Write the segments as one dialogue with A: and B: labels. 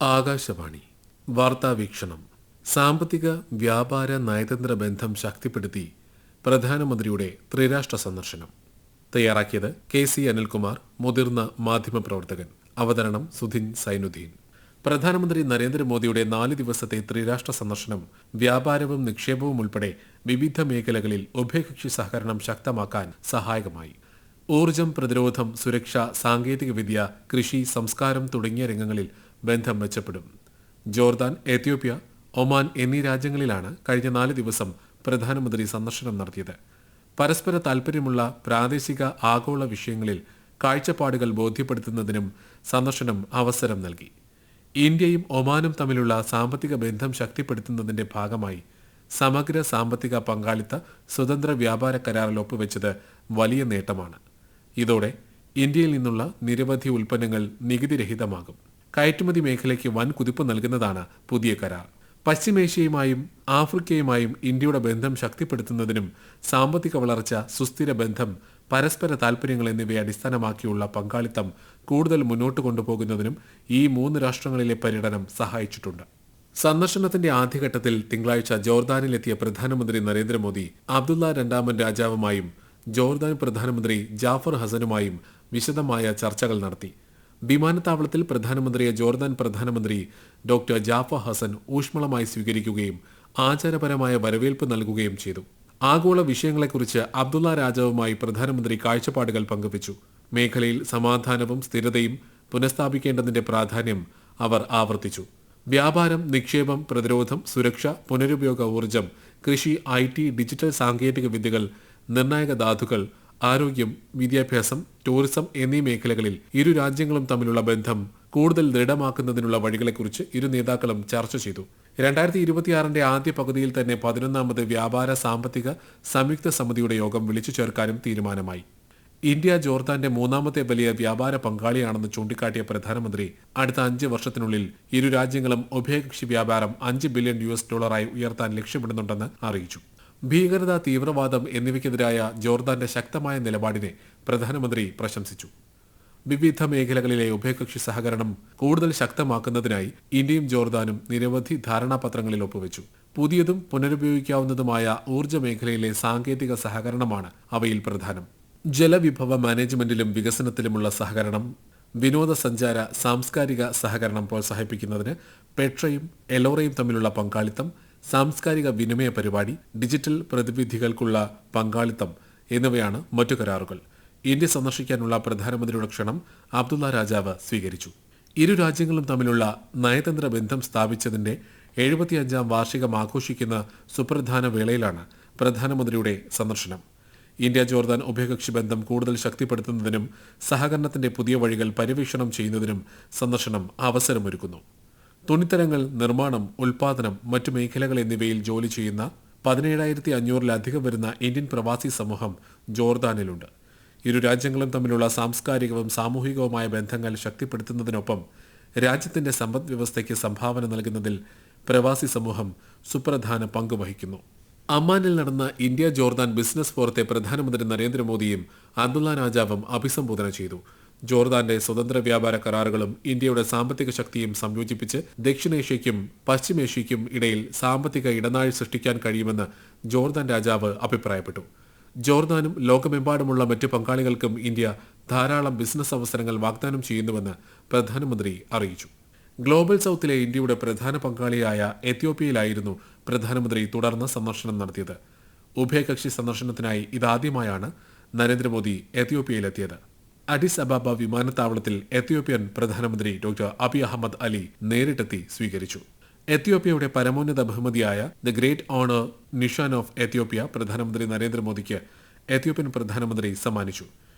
A: ആകാശവാണി വാർത്താ വീക്ഷണം. സാമ്പത്തിക വ്യാപാര നയതന്ത്ര ബന്ധം ശക്തിപ്പെടുത്തി പ്രധാനമന്ത്രിയുടെ ത്രിരാഷ്ട്ര സന്ദർശനം. തയ്യാറാക്കിയത് KC അനിൽകുമാർ, മുതിർന്ന മാധ്യമപ്രവർത്തകൻ. അവതരണം സുധിൻ സൈനുദ്ദീൻ. പ്രധാനമന്ത്രി നരേന്ദ്രമോദിയുടെ 4 ദിവസത്തെ ത്രിരാഷ്ട്ര സന്ദർശനം വ്യാപാരവും നിക്ഷേപവും ഉൾപ്പെടെ വിവിധ മേഖലകളിൽ ഉഭയകക്ഷി സഹകരണം ശക്തമാക്കാൻ സഹായകമായി. ഊർജം, പ്രതിരോധം, സുരക്ഷ, സാങ്കേതികവിദ്യ, കൃഷി, സംസ്കാരം തുടങ്ങിയ രംഗങ്ങളിൽ ബന്ധം മെച്ചപ്പെടും. ജോർദാൻ, എത്യോപ്യ, ഒമാൻ എന്നീ രാജ്യങ്ങളിലാണ് കഴിഞ്ഞ 4 ദിവസം പ്രധാനമന്ത്രി സന്ദർശനം നടത്തിയത്. പരസ്പര താൽപര്യമുള്ള പ്രാദേശിക ആഗോള വിഷയങ്ങളിൽ കാഴ്ചപ്പാടുകൾ ബോധ്യപ്പെടുത്തുന്നതിനും സന്ദർശനം അവസരം നൽകി. ഇന്ത്യയും ഒമാനും തമ്മിലുള്ള സാമ്പത്തിക ബന്ധം ശക്തിപ്പെടുത്തുന്നതിന്റെ ഭാഗമായി സമഗ്ര സാമ്പത്തിക പങ്കാളിത്ത സ്വതന്ത്ര വ്യാപാര കരാറിൽ ഒപ്പുവെച്ചത് വലിയ നേട്ടമാണ്. ഇതോടെ ഇന്ത്യയിൽ നിന്നുള്ള നിരവധി ഉൽപ്പന്നങ്ങൾ നികുതിരഹിതമാകും. കയറ്റുമതി മേഖലയ്ക്ക് വൻ കുതിപ്പ് നൽകുന്നതാണ് പുതിയ കരാർ. പശ്ചിമേഷ്യയുമായും ആഫ്രിക്കയുമായും ഇന്ത്യയുടെ ബന്ധം ശക്തിപ്പെടുത്തുന്നതിനും സാമ്പത്തിക വളർച്ച, സുസ്ഥിര ബന്ധം, പരസ്പര താൽപര്യങ്ങൾ എന്നിവയെ അടിസ്ഥാനമാക്കിയുള്ള പങ്കാളിത്തം കൂടുതൽ മുന്നോട്ട് കൊണ്ടുപോകുന്നതിനും ഈ 3 രാഷ്ട്രങ്ങളിലെ പര്യടനം സഹായിച്ചിട്ടുണ്ട്. സന്ദർശനത്തിന്റെ ആദ്യഘട്ടത്തിൽ തിങ്കളാഴ്ച ജോർദാനിലെത്തിയ പ്രധാനമന്ത്രി നരേന്ദ്രമോദി അബ്ദുള്ള രണ്ടാമൻ രാജാവുമായും ജോർദാൻ പ്രധാനമന്ത്രി ജാഫർ ഹസനുമായും വിശദമായ ചർച്ചകൾ നടത്തി. വിമാനത്താവളത്തിൽ പ്രധാനമന്ത്രിയെ ജോർദാൻ പ്രധാനമന്ത്രി ഡോക്ടർ ജാഫർ ഹസൻ ഊഷ്മളമായി സ്വീകരിക്കുകയും ആചാരപരമായ വരവേൽപ്പ് നൽകുകയും ചെയ്തു. ആഗോള വിഷയങ്ങളെക്കുറിച്ച് അബ്ദുള്ള രാജാവുമായി പ്രധാനമന്ത്രി കാഴ്ചപ്പാടുകൾ പങ്കുവച്ചു. മേഖലയിൽ സമാധാനവും സ്ഥിരതയും പുനഃസ്ഥാപിക്കേണ്ടതിന്റെ പ്രാധാന്യം അവർ ആവർത്തിച്ചു. വ്യാപാരം, നിക്ഷേപം, പ്രതിരോധം, സുരക്ഷ, പുനരുപയോഗ ഊർജം, കൃഷി, IT, ഡിജിറ്റൽ സാങ്കേതിക വിദ്യകൾ, നിർണായക ധാതുക്കൾ, ആരോഗ്യം, വിദ്യാഭ്യാസം, ടൂറിസം എന്നീ മേഖലകളിൽ ഇരു രാജ്യങ്ങളും തമ്മിലുള്ള ബന്ധം കൂടുതൽ ദൃഢമാക്കുന്നതിനുള്ള വഴികളെക്കുറിച്ച് ഇരു നേതാക്കളും ചർച്ച ചെയ്തു. 2026 ആദ്യ പകുതിയിൽ തന്നെ 11ാമത് വ്യാപാര സാമ്പത്തിക സംയുക്ത സമിതിയുടെ യോഗം വിളിച്ചു ചേർക്കാനും തീരുമാനമായി. ഇന്ത്യ ജോർദാന്റെ 3ാമത്തെ വലിയ വ്യാപാര പങ്കാളിയാണെന്ന് ചൂണ്ടിക്കാട്ടിയ പ്രധാനമന്ത്രി അടുത്ത 5 വർഷത്തിനുള്ളിൽ ഇരു രാജ്യങ്ങളും ഉഭയകക്ഷി വ്യാപാരം $5 ബില്യൺ ഉയർത്താൻ ലക്ഷ്യമിടുന്നുണ്ടെന്ന് അറിയിച്ചു. ഭീകരത, തീവ്രവാദം എന്നിവയ്ക്കെതിരായ ജോർദാന്റെ ശക്തമായ നിലപാടിനെ പ്രധാനമന്ത്രി പ്രശംസിച്ചു. വിവിധ മേഖലകളിലെ ഉഭയകക്ഷി സഹകരണം കൂടുതൽ ശക്തമാക്കുന്നതിനായി ഇന്ത്യയും ജോർദാനും നിരവധി ധാരണാപത്രങ്ങളിൽ ഒപ്പുവെച്ചു. പുതിയതും പുനരുപയോഗിക്കാവുന്നതുമായ ഊർജ്ജ മേഖലയിലെ സാങ്കേതിക സഹകരണമാണ് അവയിൽ പ്രധാനം. ജലവിഭവ മാനേജ്മെന്റിലും വികസനത്തിലുമുള്ള സഹകരണം, വിനോദസഞ്ചാര, സാംസ്കാരിക സഹകരണം പ്രോത്സാഹിപ്പിക്കുന്നതിന് പെട്രയും എലോറയും തമ്മിലുള്ള പങ്കാളിത്തം, സാംസ്കാരിക വിനിമയ പരിപാടി, ഡിജിറ്റൽ പ്രതിനിധികൾക്കുള്ള പങ്കാളിത്തം എന്നിവയാണ് മറ്റു കരാറുകൾ. ഇന്ത്യ സന്ദർശിക്കാനുള്ള പ്രധാനമന്ത്രിയുടെ ക്ഷണം അബ്ദുള്ള രാജാവ് സ്വീകരിച്ചു. ഇരു രാജ്യങ്ങളും തമ്മിലുള്ള നയതന്ത്ര ബന്ധം സ്ഥാപിച്ചതിന്റെ 75ാം വാർഷികം ആഘോഷിക്കുന്ന സുപ്രധാന വേളയിലാണ് പ്രധാനമന്ത്രിയുടെ സന്ദർശനം. ഇന്ത്യ ജോർദാൻ ഉഭയകക്ഷി ബന്ധം കൂടുതൽ ശക്തിപ്പെടുത്തുന്നതിനും സഹകരണത്തിന്റെ പുതിയ വഴികൾ പര്യവേക്ഷണം ചെയ്യുന്നതിനും സന്ദർശനം അവസരമൊരുക്കുന്നു. തുണിത്തരങ്ങൾ, നിർമ്മാണം, ഉൽപാദനം, മറ്റു മേഖലകൾ എന്നിവയിൽ ജോലി ചെയ്യുന്ന 17,500-ലധികം വരുന്ന ഇന്ത്യൻ പ്രവാസി സമൂഹം ജോർദാനിലുണ്ട്. ഇരു രാജ്യങ്ങളും തമ്മിലുള്ള സാംസ്കാരികവും സാമൂഹികവുമായ ബന്ധങ്ങൾ ശക്തിപ്പെടുത്തുന്നതിനൊപ്പം രാജ്യത്തിന്റെ സമ്പദ് വ്യവസ്ഥയ്ക്ക് സംഭാവന നൽകുന്നതിൽ പ്രവാസി സമൂഹം സുപ്രധാന പങ്ക് വഹിക്കുന്നു. അമ്മാനിൽ നടന്ന ഇന്ത്യ ജോർദാൻ ബിസിനസ് ഫോറത്തെ പ്രധാനമന്ത്രി നരേന്ദ്രമോദിയും അബ്ദുള്ള രാജാവും അഭിസംബോധന ചെയ്തു. ജോർദാന്റെ സ്വതന്ത്ര വ്യാപാര കരാറുകളും ഇന്ത്യയുടെ സാമ്പത്തിക ശക്തിയും സംയോജിപ്പിച്ച് ദക്ഷിണേഷ്യയ്ക്കും പശ്ചിമേഷ്യയ്ക്കും ഇടയിൽ സാമ്പത്തിക ഇടനാഴി സൃഷ്ടിക്കാൻ കഴിയുമെന്ന് ജോർദാൻ രാജാവ് അഭിപ്രായപ്പെട്ടു. ജോർദാനും ലോകമെമ്പാടുമുള്ള മറ്റ് പങ്കാളികൾക്കും ഇന്ത്യ ധാരാളം ബിസിനസ് അവസരങ്ങൾ വാഗ്ദാനം ചെയ്യുന്നുവെന്ന് പ്രധാനമന്ത്രി അറിയിച്ചു. ഗ്ലോബൽ സൗത്തിലെ ഇന്ത്യയുടെ പ്രധാന പങ്കാളിയായ എത്യോപ്യയിലായിരുന്നു പ്രധാനമന്ത്രി തുടർന്ന് സന്ദർശനം നടത്തിയത്. ഉഭയകക്ഷി സന്ദർശനത്തിനായി ഇതാദ്യമായാണ് നരേന്ദ്രമോദി എത്യോപ്യയിലെത്തിയത്. അഡിസ് അബാബ വിമാനത്താവളത്തിൽ എത്യോപ്യൻ പ്രധാനമന്ത്രി ഡോക്ടർ അബി അഹമ്മദ് അലി നേരിട്ടെത്തി സ്വീകരിച്ചു. എത്യോപ്യയുടെ പരമോന്നത ബഹുമതിയായ the great owner Nishan of Ethiopia പ്രധാനമന്ത്രി നരേന്ദ്രമോദിക്ക് എത്യോപ്യൻ പ്രധാനമന്ത്രി സമ്മാനിച്ചു.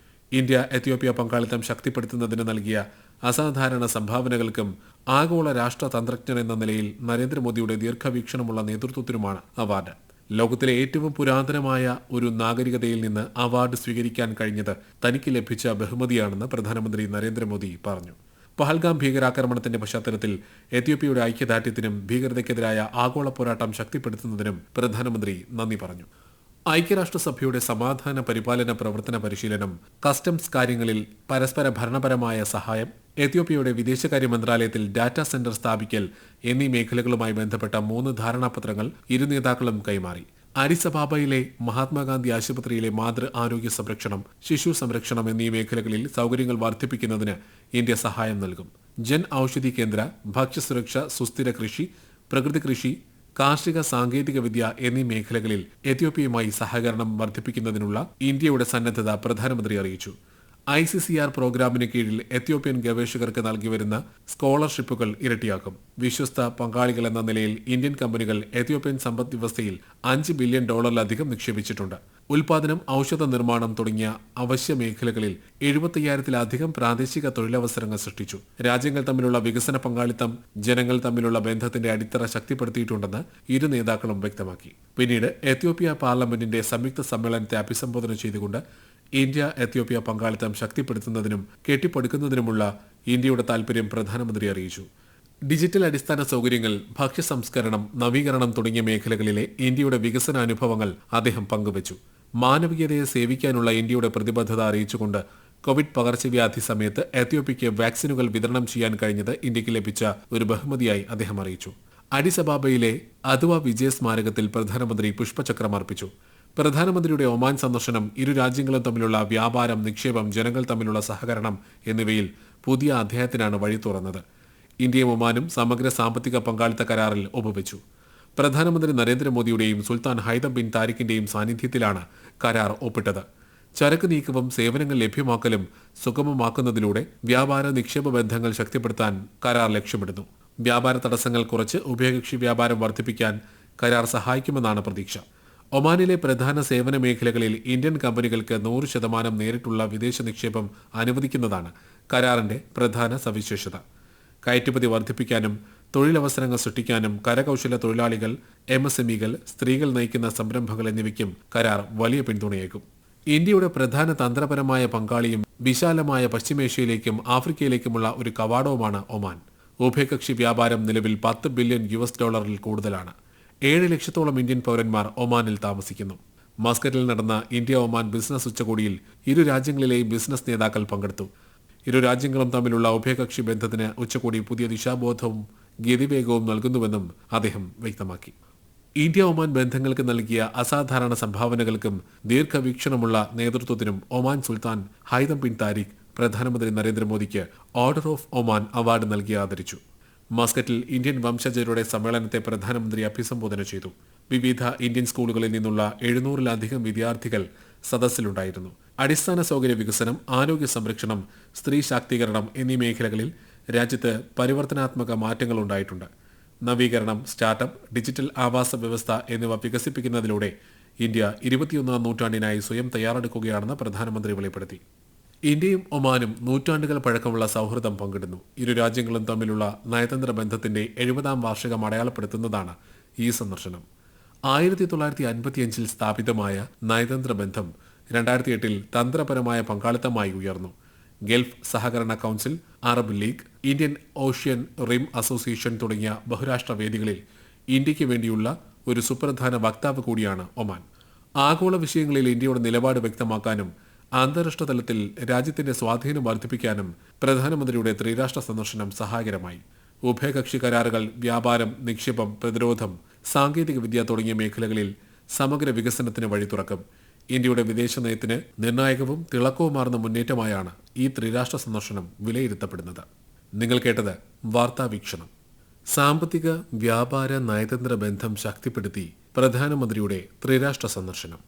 A: ഇന്ത്യ എത്യോപ്യ പങ്കാളിത്തം ശക്തിപ്പെടുത്തുന്നതിന് നൽകിയ അസാധാരണ സംഭാവനകൾക്കും ആഗോള രാഷ്ട്ര തന്ത്രജ്ഞൻ എന്ന നിലയിൽ നരേന്ദ്രമോദിയുടെ ദീർഘവീക്ഷണമുള്ള നേതൃത്വത്തിനുമാണ് അവാർഡ്. ലോകത്തിലെ ഏറ്റവും പുരാതനമായ ഒരു നാഗരികതയിൽ നിന്ന് അവാർഡ് സ്വീകരിക്കാൻ കഴിഞ്ഞത് തനിക്ക് ലഭിച്ച ബഹുമതിയാണെന്ന് പ്രധാനമന്ത്രി നരേന്ദ്രമോദി പറഞ്ഞു. പഹൽഗാം ഭീകരാക്രമണത്തിന്റെ പശ്ചാത്തലത്തിൽ എത്യോപ്യയുടെ ഐക്യദാർഢ്യത്തിനും ഭീകരതയ്ക്കെതിരായ ആഗോള പോരാട്ടം ശക്തിപ്പെടുത്തുന്നതിനും പ്രധാനമന്ത്രി നന്ദി പറഞ്ഞു. ഐക്യരാഷ്ട്രസഭയുടെ സമാധാന പരിപാലന പ്രവർത്തന പരിശീലനം, കസ്റ്റംസ് കാര്യങ്ങളിൽ പരസ്പര ഭരണപരമായ സഹായം, എത്യോപ്യയുടെ വിദേശകാര്യ മന്ത്രാലയത്തിൽ ഡാറ്റാ സെന്റർ സ്ഥാപിക്കൽ എന്നീ മേഖലകളുമായി ബന്ധപ്പെട്ട 3 ധാരണാപത്രങ്ങൾ ഇരു നേതാക്കളും കൈമാറി. അഡിസ് മഹാത്മാഗാന്ധി ആശുപത്രിയിലെ മാതൃ ആരോഗ്യ സംരക്ഷണം, ശിശു സംരക്ഷണം എന്നീ മേഖലകളിൽ സൌകര്യങ്ങൾ വർദ്ധിപ്പിക്കുന്നതിന് ഇന്ത്യ സഹായം നൽകും. ജൻ ഔഷധി കേന്ദ്ര, ഭക്ഷ്യസുരക്ഷ, സുസ്ഥിര കൃഷി, പ്രകൃതി കൃഷി, കാർഷിക സാങ്കേതിക വിദ്യ എന്നീ മേഖലകളിൽ എത്യോപ്യയുമായി സഹകരണം വർദ്ധിപ്പിക്കുന്നതിനുള്ള ഇന്ത്യയുടെ സന്നദ്ധത പ്രധാനമന്ത്രി അറിയിച്ചു. ICCR പ്രോഗ്രാമിന് കീഴിൽ എത്യോപ്യൻ ഗവേഷകർക്ക് നൽകിവരുന്ന സ്കോളർഷിപ്പുകൾ ഇരട്ടിയാക്കും. വിശ്വസ്ത പങ്കാളികൾ എന്ന നിലയിൽ ഇന്ത്യൻ കമ്പനികൾ എത്യോപ്യൻ സമ്പദ് വ്യവസ്ഥയിൽ $5 ബില്യൺ നിക്ഷേപിച്ചിട്ടുണ്ട്. ഉൽപാദനം, ഔഷധ നിർമ്മാണം തുടങ്ങിയ അവശ്യ മേഖലകളിൽ 75,000-ലധികം പ്രാദേശിക തൊഴിലവസരങ്ങൾ സൃഷ്ടിച്ചു. രാജ്യങ്ങൾ തമ്മിലുള്ള വികസന പങ്കാളിത്തം ജനങ്ങൾ തമ്മിലുള്ള ബന്ധത്തിന്റെ അടിത്തറ ശക്തിപ്പെടുത്തിയിട്ടുണ്ടെന്ന് ഇരു നേതാക്കളും വ്യക്തമാക്കി. പിന്നീട് എത്യോപ്യ പാർലമെന്റിന്റെ സംയുക്ത സമ്മേളനത്തെ അഭിസംബോധന ചെയ്തുകൊണ്ട് ഇന്ത്യ എത്യോപ്യ പങ്കാളിത്തം ശക്തിപ്പെടുത്തുന്നതിനും കെട്ടിപ്പടുക്കുന്നതിനുമുള്ള ഇന്ത്യയുടെ താൽപര്യം പ്രധാനമന്ത്രി അറിയിച്ചു. ഡിജിറ്റൽ അടിസ്ഥാന സൌകര്യങ്ങൾ, ഭക്ഷ്യ സംസ്കരണം, നവീകരണം തുടങ്ങിയ മേഖലകളിലെ ഇന്ത്യയുടെ വികസനാനുഭവങ്ങൾ അദ്ദേഹം പങ്കുവച്ചു. മാനവികതയെ സേവിക്കാനുള്ള ഇന്ത്യയുടെ പ്രതിബദ്ധത അറിയിച്ചുകൊണ്ട് കോവിഡ് പകർച്ചവ്യാധി സമയത്ത് എത്യോപ്യയ്ക്ക് വാക്സിനുകൾ വിതരണം ചെയ്യാൻ കഴിഞ്ഞത് ഇന്ത്യക്ക് ലഭിച്ച ഒരു ബഹുമതിയായി അദ്ദേഹം അറിയിച്ചു. അഡിസ് അബാബയിലെ അദ്വ വിജയ സ്മാരകത്തിൽ പ്രധാനമന്ത്രി പുഷ്പചക്രം അർപ്പിച്ചു. പ്രധാനമന്ത്രിയുടെ ഒമാൻ സന്ദർശനം ഇരു രാജ്യങ്ങളും തമ്മിലുള്ള വ്യാപാരം, നിക്ഷേപം, ജനങ്ങൾ തമ്മിലുള്ള സഹകരണം എന്നിവയിൽ പുതിയ അധ്യായത്തിനാണ് വഴി തുറന്നത്. ഇന്ത്യയും ഒമാനും സമഗ്ര സാമ്പത്തിക പങ്കാളിത്ത കരാറിൽ ഒപ്പുവെച്ചു. പ്രധാനമന്ത്രി നരേന്ദ്രമോദിയുടെയും സുൽത്താൻ ഹൈതം ബിൻ താരിഖിന്റെയും സാന്നിധ്യത്തിലാണ് കരാർ ഒപ്പിട്ടത്. ചരക്ക് നീക്കവും സേവനങ്ങൾ ലഭ്യമാക്കലും സുഗമമാക്കുന്നതിലൂടെ വ്യാപാര നിക്ഷേപ ബന്ധങ്ങൾ ശക്തിപ്പെടുത്താൻ കരാർ ലക്ഷ്യമിടുന്നു. വ്യാപാര തടസ്സങ്ങൾ കുറച്ച് ഉഭയകക്ഷി വ്യാപാരം വർദ്ധിപ്പിക്കാൻ കരാർ സഹായിക്കുമെന്നാണ് പ്രതീക്ഷ. ഒമാനിലെ പ്രധാന സേവന മേഖലകളിൽ ഇന്ത്യൻ കമ്പനികൾക്ക് 100% നേരിട്ടുള്ള വിദേശ നിക്ഷേപം അനുവദിക്കുന്നതാണ് കരാറിന്റെ പ്രധാന സവിശേഷത. കയറ്റുമതി വർദ്ധിപ്പിക്കാനും തൊഴിലവസരങ്ങൾ സൃഷ്ടിക്കാനും കരകൌശല തൊഴിലാളികൾ, MSMEകൾ, സ്ത്രീകൾ നയിക്കുന്ന സംരംഭങ്ങൾ എന്നിവയ്ക്കും കരാർ വലിയ പിന്തുണയേകും. ഇന്ത്യയുടെ പ്രധാന തന്ത്രപരമായ പങ്കാളിയും വിശാലമായ പശ്ചിമേഷ്യയിലേക്കും ആഫ്രിക്കയിലേക്കുമുള്ള ഒരു കവാടവുമാണ് ഒമാൻ. ഉഭയകക്ഷി വ്യാപാരം നിലവിൽ $10 ബില്യൺ കൂടുതലാണ്. 7 ലക്ഷത്തോളം ഇന്ത്യൻ പൗരന്മാർ ഒമാനിൽ താമസിക്കുന്നു. മസ്കറ്റിൽ നടന്ന ഇന്ത്യ ഒമാൻ ബിസിനസ് ഉച്ചകോടിയിൽ ഇരു രാജ്യങ്ങളിലെയും ബിസിനസ് നേതാക്കൾ പങ്കെടുത്തു. ഇരു രാജ്യങ്ങളും തമ്മിലുള്ള ഉഭയകക്ഷി ബന്ധത്തിന് ഉച്ചകോടി പുതിയ ദിശാബോധവും ഗതിവേഗവും നൽകുന്നുവെന്നും അദ്ദേഹം വ്യക്തമാക്കി. ഇന്ത്യ ഒമാൻ ബന്ധങ്ങൾക്ക് നൽകിയ അസാധാരണ സംഭാവനകൾക്കും ദീർഘവീക്ഷണമുള്ള നേതൃത്വത്തിനും ഒമാൻ സുൽത്താൻ ഹൈതം ബിൻ താരിഖ് പ്രധാനമന്ത്രി നരേന്ദ്രമോദിക്ക് ഓർഡർ ഓഫ് ഒമാൻ അവാർഡ് നൽകി ആദരിച്ചു. മസ്കറ്റിൽ ഇന്ത്യൻ വംശജരുടെ സമ്മേളനത്തെ പ്രധാനമന്ത്രി അഭിസംബോധന ചെയ്തു. വിവിധ ഇന്ത്യൻ സ്കൂളുകളിൽ നിന്നുള്ള 700-ലധികം വിദ്യാർത്ഥികൾ സദസ്സിലുണ്ടായിരുന്നു. അടിസ്ഥാന സൗകര്യ വികസനം, ആരോഗ്യ സംരക്ഷണം, സ്ത്രീ ശാക്തീകരണം എന്നീ മേഖലകളിൽ രാജ്യത്ത് പരിവർത്തനാത്മക മാറ്റങ്ങൾ ഉണ്ടായിട്ടുണ്ട്. നവീകരണം, സ്റ്റാർട്ടപ്പ്, ഡിജിറ്റൽ ആവാസ വ്യവസ്ഥ എന്നിവ വികസിപ്പിക്കുന്നതിലൂടെ ഇന്ത്യ 21ാം നൂറ്റാണ്ടിനായി സ്വയം തയ്യാറെടുക്കുകയാണെന്ന് പ്രധാനമന്ത്രി വെളിപ്പെടുത്തി. ഇന്ത്യയും ഒമാനും നൂറ്റാണ്ടുകൾ പഴക്കമുള്ള സൗഹൃദം പങ്കിടുന്നു. ഇരു രാജ്യങ്ങളും തമ്മിലുള്ള നയതന്ത്ര ബന്ധത്തിന്റെ 70ാം വാർഷികം അടയാളപ്പെടുത്തുന്നതാണ് ഈ സന്ദർശനം. 1955 സ്ഥാപിതമായ നയതന്ത്ര ബന്ധം 2008 തന്ത്രപരമായ പങ്കാളിത്തമായി ഉയർന്നു. ഗൾഫ് സഹകരണ council, Arab league, Indian ocean rim association തുടങ്ങിയ ബഹുരാഷ്ട്ര വേദികളിൽ ഇന്ത്യയ്ക്ക് വേണ്ടിയുള്ള ഒരു സുപ്രധാന വക്താവ് കൂടിയാണ് ഒമാൻ. ആഗോള വിഷയങ്ങളിൽ ഇന്ത്യയുടെ നിലപാട് വ്യക്തമാക്കാനും അന്താരാഷ്ട്ര തലത്തിൽ രാജ്യത്തിന്റെ സ്വാധീനം വർദ്ധിപ്പിക്കാനും പ്രധാനമന്ത്രിയുടെ ത്രിരാഷ്ട്ര സന്ദർശനം സഹായകരമായി. ഉഭയകക്ഷി കരാറുകൾ വ്യാപാരം, നിക്ഷേപം, പ്രതിരോധം, സാങ്കേതിക വിദ്യ തുടങ്ങിയ മേഖലകളിൽ സമഗ്ര വികസനത്തിന് വഴി തുറക്കും. ഇന്ത്യയുടെ വിദേശ നയത്തിന് നിർണായകവും തിളക്കവുമാർന്ന മുന്നേറ്റമായാണ് ഈ ത്രിരാഷ്ട്ര സന്ദർശനം വിലയിരുത്തപ്പെടുന്നത്. നിങ്ങൾ കേട്ടത് വാർത്താ വീക്ഷണം. സാമ്പത്തിക, വ്യാപാര, നയതന്ത്ര ബന്ധം ശക്തിപ്പെടുത്തി പ്രധാനമന്ത്രിയുടെ ത്രിരാഷ്ട്ര സന്ദർശനം.